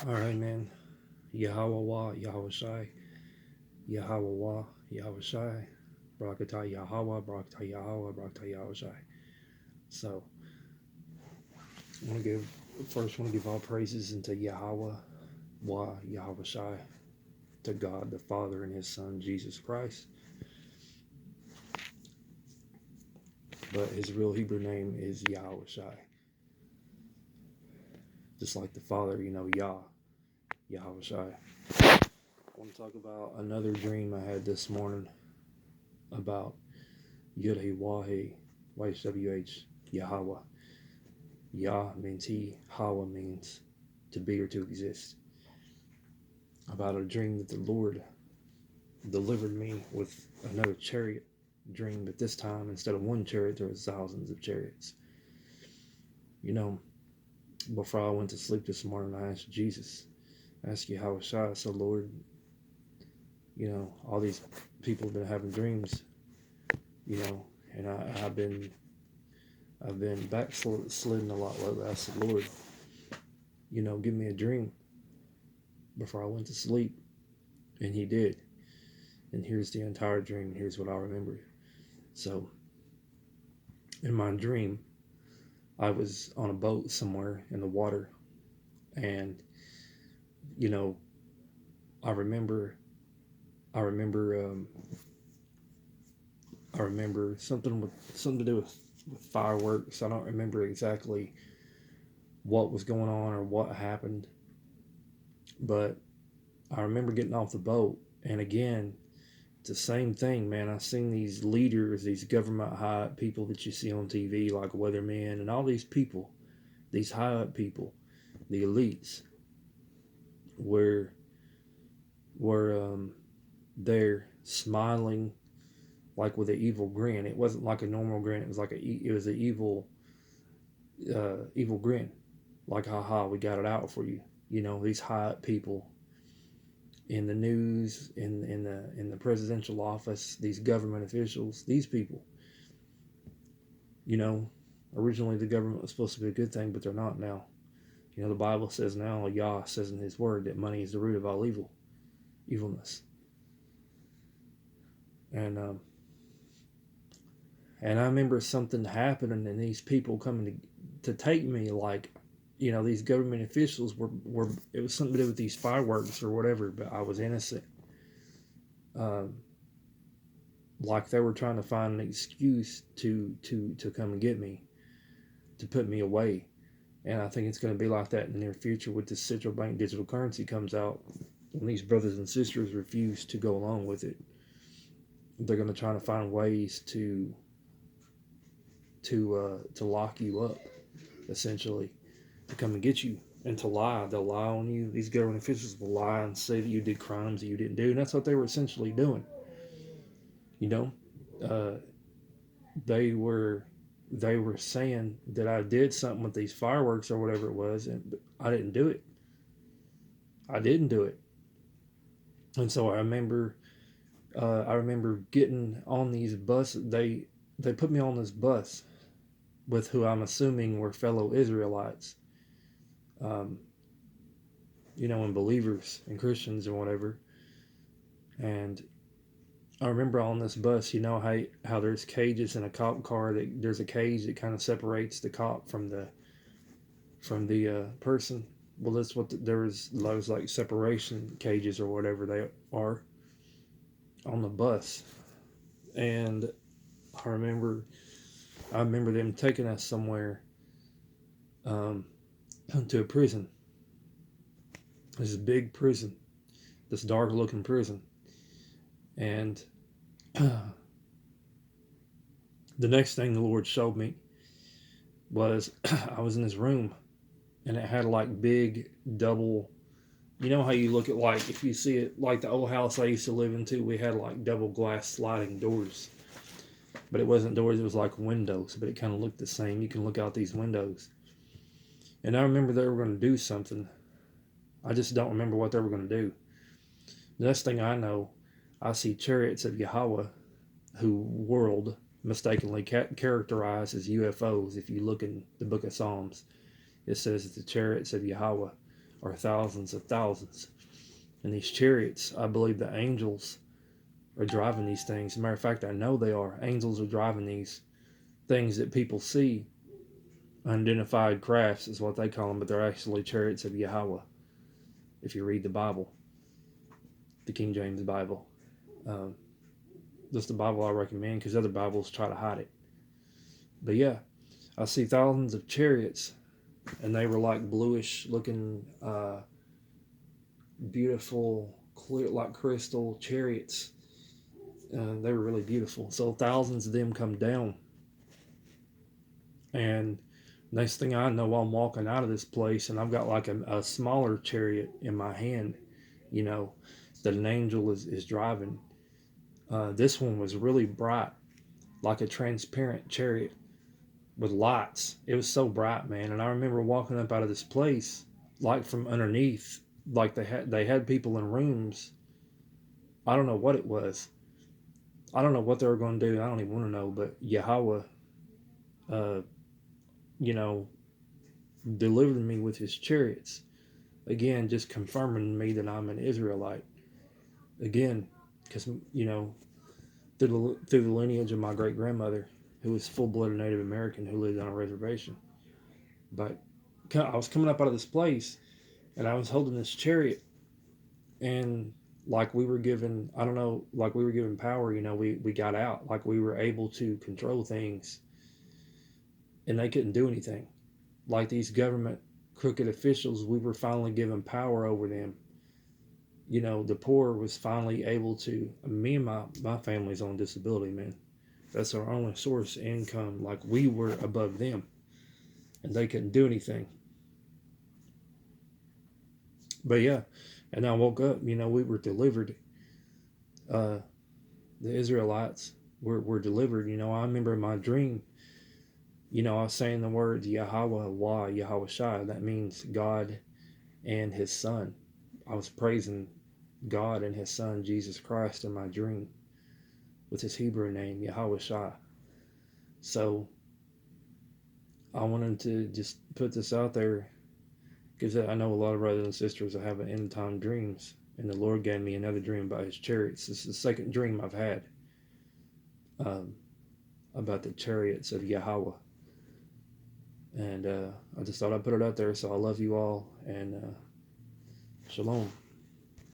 All right, man. YHWH, Yahweh Shai, YHWH, Yahweh Shai, Barakatah Yahweh, Barakatah Yahweh, Barakatah Yahweh Shai. So, I want to give first. Want to give all praises into Yahweh, Yahweh Shai, to God the Father and His Son Jesus Christ. But His real Hebrew name is Yahweh Shai, just like the Father. Yahweh Shai. I want to talk about another dream I had this morning about YHWH, YHWH, Yahweh. Yah means he, Hawa means to be or to exist. About a dream that the Lord delivered me with another chariot dream, but this time instead of one chariot, there was thousands of chariots. You know, before I went to sleep this morning, I asked Jesus, I asked you how was I? I said, Lord, all these people have been having dreams, and I've been backsliding a lot lately. I said, Lord, give me a dream before I went to sleep. And he did. And here's the entire dream. Here's what I remember. So, in my dream, I was on a boat somewhere in the water. And, you know, I remember, I remember, um, I remember something to do with fireworks. I don't remember exactly what was going on or what happened, but I remember getting off the boat. And again, it's the same thing, man. I've seen these leaders, these government high up people that you see on TV, like weathermen, and all these people, these high up people, the elites, where were there smiling like with an evil grin. It wasn't like a normal grin. It was an evil grin, like haha, we got it out for you. These high up people in the news, in the presidential office, these government officials, these people. You know, Originally the government was supposed to be a good thing, but they're not now. The Bible says now, Yah says in His Word that money is the root of all evilness. And and I remember something happening, and these people coming to take me, like, these government officials were. It was something to do with these fireworks or whatever, but I was innocent. Um, like they were trying to find an excuse to come and get me, to put me away. And I think it's going to be like that in the near future with this central bank digital currency comes out. When these brothers and sisters refuse to go along with it, they're going to try to find ways to lock you up, essentially, to come and get you and to lie. They'll lie on you. These government officials will lie and say that you did crimes that you didn't do, and that's what they were essentially doing. You know, uh, they were they were saying that I did something with these fireworks or whatever it was, and I didn't do it. I didn't do it. And so I remember getting on these buses. They put me on this bus with who I'm assuming were fellow Israelites, um, and believers and Christians and whatever. And I remember on this bus, how there's cages in a cop car, that there's a cage that kind of separates the cop from the person. Well, that's what there was those like separation cages or whatever they are on the bus. And I remember I remember them taking us somewhere, um, to a prison. This big prison, this dark looking prison. And the next thing the Lord showed me was I was in this room, and it had like big double. You know how you look at, like, if you see it like the old house I used to live into, we had like double glass sliding doors. But it wasn't doors, it was like windows, but it kind of looked the same. You can look out these windows. And I remember they were going to do something. I just don't remember what they were going to do. The next thing I know, I see chariots of Yahweh, who world mistakenly characterized as UFOs. If you look in the book of Psalms, it says that the chariots of Yahweh are thousands of thousands. And these chariots, I believe the angels are driving these things. As a matter of fact, I know they are. Angels are driving these things that people see. Unidentified crafts is what they call them, but they're actually chariots of Yahweh. If you read the Bible, the King James Bible, that's the Bible I recommend, because other Bibles try to hide it. But yeah, I see thousands of chariots, and they were like bluish looking, beautiful, clear like crystal chariots. They were really beautiful. So thousands of them come down, and next thing I know, I'm walking out of this place, and I've got like a smaller chariot in my hand, you know, that an angel is driving. This one was really bright, like a transparent chariot with lights. It was so bright, man. And I remember walking up out of this place, like from underneath, like they had people in rooms. I don't know what it was. I don't know what they were going to do. I don't even want to know. But Yahweh, uh, you know, delivered me with his chariots. Again, just confirming to me that I'm an Israelite. Again, because, you know, through the lineage of my great grandmother, who was full-blooded Native American who lived on a reservation. But I was coming up out of this place, and I was holding this chariot, and like we were given, I don't know, like we were given power, you know, we got out, like we were able to control things, and they couldn't do anything. Like these government crooked officials, we were finally given power over them. You know, the poor was finally able to, me and my family's on disability, man. That's our only source of income. Like we were above them, and they couldn't do anything. But yeah, and I woke up, you know, we were delivered. The Israelites were delivered. You know, I remember my dream, you know, I was saying the words YHWH. That means God and his son. I was praising God and his son, Jesus Christ, in my dream with his Hebrew name, YHWH. So I wanted to just put this out there, because I know a lot of brothers and sisters are having end time dreams, and the Lord gave me another dream about his chariots. This is the second dream I've had about the chariots of Yahweh. And I just thought I'd put it out there. So I love you all, and shalom.